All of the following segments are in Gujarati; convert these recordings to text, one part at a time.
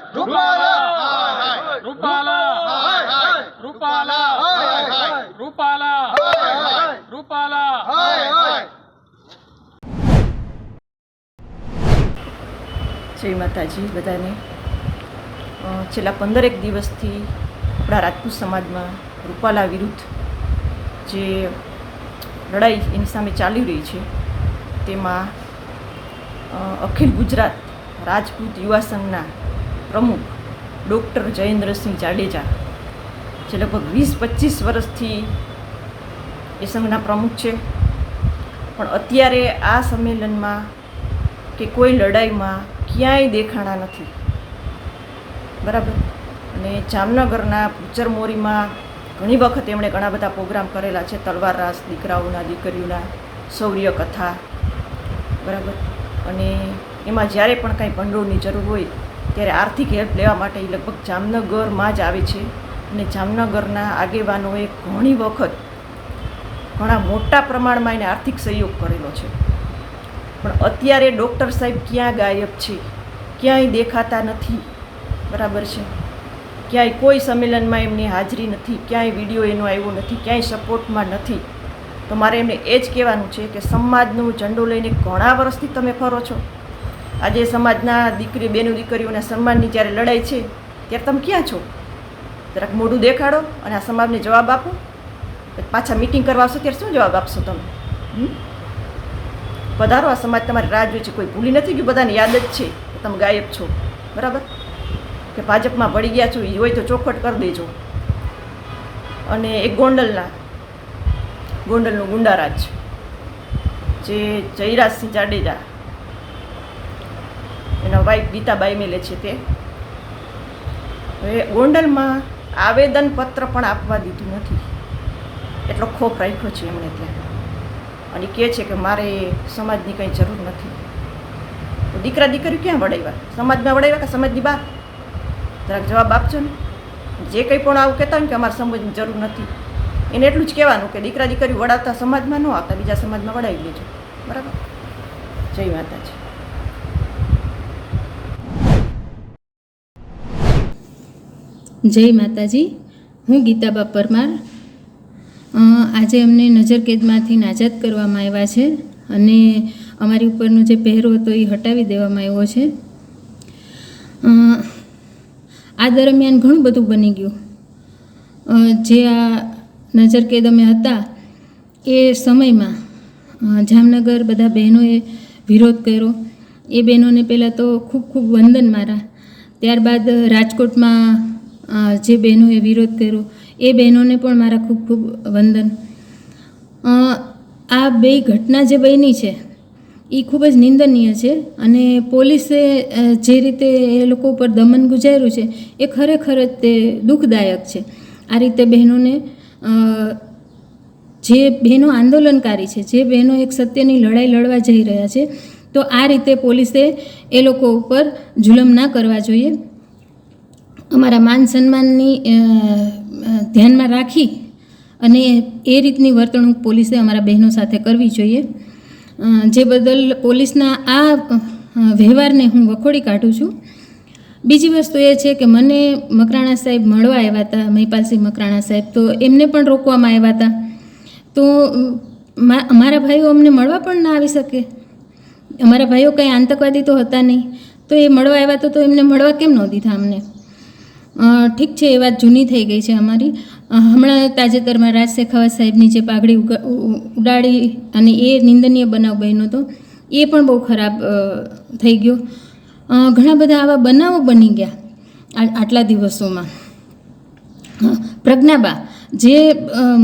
જય માતાજી બધાને. છેલ્લા 15 દિવસથી આપણા રાજપૂત સમાજમાં રૂપાલા વિરુદ્ધ જે લડાઈ એની સામે ચાલી રહી છે તેમાં અખિલ ગુજરાત રાજપૂત યુવા સંઘના પ્રમુખ ડૉક્ટર જયેન્દ્રસિંહ જાડેજા જે લગભગ 20-25 વર્ષથી એ સંઘના પ્રમુખ છે, પણ અત્યારે આ સંમેલનમાં કે કોઈ લડાઈમાં ક્યાંય દેખાણા નથી. બરાબર. અને જામનગરના ભૂચરમોરીમાં ઘણી વખત એમણે ઘણા બધા પ્રોગ્રામ કરેલા છે, તલવાર રાસ, દીકરાઓના દીકરીઓના શૌર્ય કથા. બરાબર. અને એમાં જ્યારે પણ કાંઈ ભંડોળની જરૂર હોય ત્યારે આર્થિક હેલ્પ લેવા માટે એ લગભગ જામનગરમાં જ આવે છે. અને જામનગરના આગેવાનોએ ઘણી વખત ઘણા મોટા પ્રમાણમાં એને આર્થિક સહયોગ કરેલો છે. પણ અત્યારે ડૉક્ટર સાહેબ ક્યાં ગાયબ છે, ક્યાંય દેખાતા નથી. બરાબર છે. ક્યાંય કોઈ સંમેલનમાં એમની હાજરી નથી, ક્યાંય વિડીયો એનો આવ્યો નથી, ક્યાંય સપોર્ટમાં નથી. તો મારે એમને એ જ કહેવાનું છે કે સમાજનો ઝંડો લઈને ઘણા વર્ષથી તમે ફરો છો. આજે સમાજના દીકરીઓના સન્માનની જ્યારે લડાઈ છે ત્યારે તમે ક્યાં છો? જરાક મોઢું દેખાડો અને આ સમાજને જવાબ આપો. પાછા મિટિંગ કરવા આવશો ત્યારે શું જવાબ આપશો તમે? પધારો, આ સમાજ તમારી રાહ જોઈ છે. કોઈ ભૂલી નથી ગયું, બધાને યાદ જ છે કે તમે ગાયબ છો. બરાબર. કે ભાજપમાં ભળી ગયા છો, એ હોય તો ચોખવટ કરી દેજો. અને એક ગોંડલનું ગુંડારાજ જે જયરાજસિંહ જાડેજા, એના વાઈફ ગીતાબાઈ મેલે છે, તે હવે ગોંડલમાં આવેદનપત્ર પણ આપવા દીધું નથી. એટલો ખોફ રાખ્યો છે એમણે ત્યાં. અને કહે છે કે મારે સમાજની કંઈ જરૂર નથી. તો દીકરા દીકરીઓ ક્યાં વડાવ્યા? સમાજમાં વડાવ્યા કે સમાજની બહાર? જરાક જવાબ આપજો ને. જે કંઈ પણ આવું કહેતા હોય કે અમારે સમાજની જરૂર નથી, એને એટલું જ કહેવાનું કે દીકરા દીકરીઓ વડાવતા સમાજમાં ન આવતા, બીજા સમાજમાં વડાવી લેજો. બરાબર. જય માતાજી. જય માતાજી. હું ગીતાબા પરમાર. આજે અમને નજરકેદમાંથી આઝાદ કરવામાં આવ્યા છે અને અમારી ઉપરનો જે પહેરો હતો એ હટાવી દેવામાં આવ્યો છે. આ દરમિયાન ઘણું બધું બની ગયું. જે આ નજરકેદ અમે હતા એ સમયમાં જામનગર બધા બહેનોએ વિરોધ કર્યો. એ બહેનોને પહેલાં તો ખૂબ ખૂબ વંદન મારા. ત્યારબાદ રાજકોટમાં જે બહેનોએ વિરોધ કર્યો એ બહેનોને પણ મારા ખૂબ ખૂબ વંદન. આ બે ઘટના જે બની છે એ ખૂબ જ નિંદનીય છે અને પોલીસે જે રીતે એ લોકો ઉપર દમન ગુજાર્યું છે એ ખરેખર જ તે દુઃખદાયક છે. આ રીતે બહેનોને, જે બહેનો આંદોલનકારી છે, જે બહેનો એક સત્યની લડાઈ લડવા જઈ રહ્યા છે, તો આ રીતે પોલીસે એ લોકો ઉપર જુલમ ના કરવા જોઈએ. અમારા માન સન્માનની ધ્યાનમાં રાખી અને એ રીતની વર્તણૂક પોલીસે અમારા બહેનો સાથે કરવી જોઈએ. જે બદલ પોલીસના આ વ્યવહારને હું વખોડી કાઢું છું. બીજી વસ્તુ એ છે કે મને મકરાણા સાહેબ મળવા આવ્યા હતા, મહિપાલસિંહ મકરાણા સાહેબ, તો એમને પણ રોકવામાં આવ્યા હતા. તો અમારા ભાઈઓ અમને મળવા પણ ના આવી શકે. અમારા ભાઈઓ કંઈ આતંકવાદી તો હતા નહીં, તો એ મળવા આવ્યા તો એમને મળવા કેમ ન દીધા અમને? ઠીક છે, એ વાત જૂની થઈ ગઈ છે અમારી. હમણાં તાજેતરમાં રાજ શેખાવત સાહેબની જે પાઘડી ઉડાડી અને એ નિંદનીય બનાવ બન્યો હતો, એ પણ બહુ ખરાબ થઈ ગયો. ઘણા બધા આવા બનાવો બની ગયા આટલા દિવસોમાં. પ્રજ્ઞાબા જે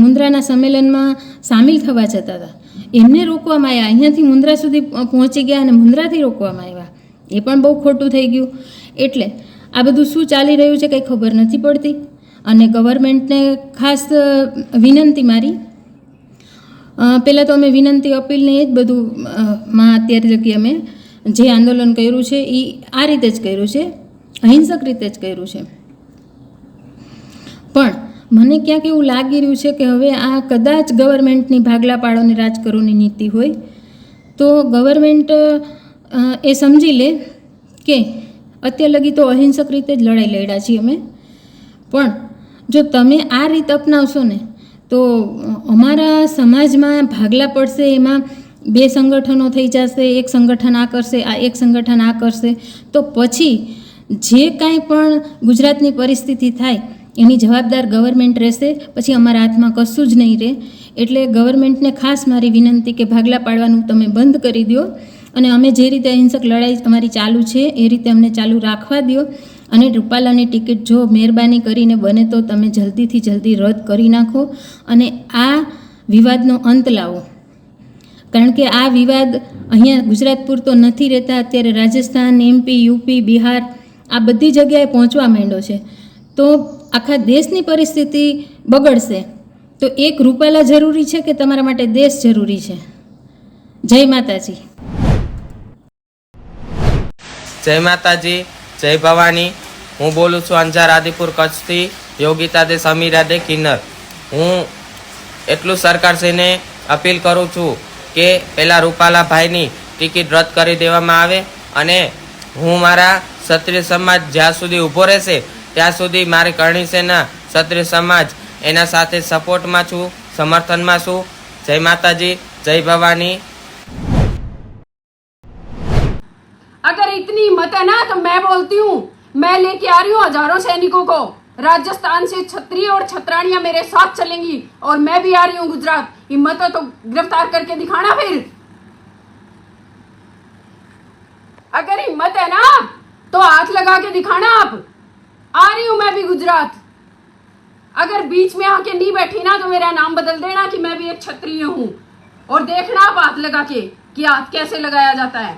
મુન્દ્રાના સંમેલનમાં સામેલ થવા જતા હતા, એમને રોકવામાં આવ્યા. અહીંયાથી મુન્દ્રા સુધી પહોંચી ગયા અને મુન્દ્રાથી રોકવામાં આવ્યા. એ પણ બહુ ખોટું થઈ ગયું. એટલે આ બધું શું ચાલી રહ્યું છે કંઈ ખબર નથી પડતી. અને ગવર્મેન્ટને ખાસ વિનંતી મારી, પહેલાં તો અમે વિનંતી અપીલને એ જ બધું માં અત્યારે લગી અમે જે આંદોલન કર્યું છે એ આ રીતે જ કર્યું છે, અહિંસક રીતે જ કર્યું છે. પણ મને ક્યાંક એવું લાગી રહ્યું છે કે હવે આ કદાચ ગવર્મેન્ટની ભાગલા પાડો અને રાજ કરોની નીતિ હોય તો ગવર્મેન્ટ એ સમજી લે કે અત્યાર લગી તો અહિંસક રીતે જ લડાઈ લડ્યા છીએ અમે. પણ જો તમે આ રીત અપનાવશો ને તો અમારા સમાજમાં ભાગલા પડશે, એમાં બે સંગઠનો થઈ જશે, એક સંગઠન આ કરશે, એક સંગઠન આ કરશે, તો પછી જે કાંઈ પણ ગુજરાતની પરિસ્થિતિ થાય એની જવાબદાર ગવર્મેન્ટ રહેશે. પછી અમારા હાથમાં કશું જ નહીં રહે. એટલે ગવર્મેન્ટને ખાસ મારી વિનંતી કે ભાગલા પાડવાનું તમે બંધ કરી દો અને અમે જે રીતે અહિંસક લડાઈ અમારી ચાલુ છે એ રીતે અમને ચાલુ રાખવા દો. અને રૂપાલાની ટિકિટ જો મહેરબાની કરીને બને તો તમે જલ્દીથી જલ્દી રદ કરી નાખો અને આ વિવાદનો અંત લાવો. કારણ કે આ વિવાદ અહીંયા ગુજરાત પૂરતો નથી રહેતા, અત્યારે રાજસ્થાન, MP, UP, બિહાર આ બધી જગ્યાએ પહોંચવા માંડ્યો છે. તો આખા દેશની પરિસ્થિતિ બગડશે. તો એક રૂપાલા જરૂરી છે કે તમારા માટે દેશ જરૂરી છે? જય માતાજી. જય માતાજી, જય ભવાની. હું બોલું છું અંજાર આદિપુર કચ્છથી યોગિતા દે સમીરા દે કિન્નર. હું એટલું સરકારશ્રીને અપીલ કરું છું કે પહેલાં રૂપાલા ભાઈની ટિકિટ રદ કરી દેવામાં આવે અને હું મારા ક્ષત્રિય સમાજ જ્યાં સુધી ઊભો રહેશે ત્યાં સુધી મારી કરણી સેના ક્ષત્રિય સમાજ એના સાથે સપોર્ટમાં છું, સમર્થનમાં છું. જય માતાજી, જય ભવાની. अगर इतनी हिम्मत है ना तो मैं बोलती हूँ, मैं लेके आ रही हूँ हजारों सैनिकों को। राजस्थान से क्षत्रिय और छत्राणियां मेरे साथ चलेंगी और मैं भी आ रही हूँ गुजरात। हिम्मत है तो गिरफ्तार करके दिखाना फिर। अगर हिम्मत है ना तो हाथ लगा के दिखाना आप। आ रही हूँ मैं भी गुजरात। अगर बीच में आके नहीं बैठी ना तो मेरा नाम बदल देना कि मैं भी एक क्षत्रिय हूँ और देखना आप हाथ लगा के कि हाथ कैसे लगाया जाता है।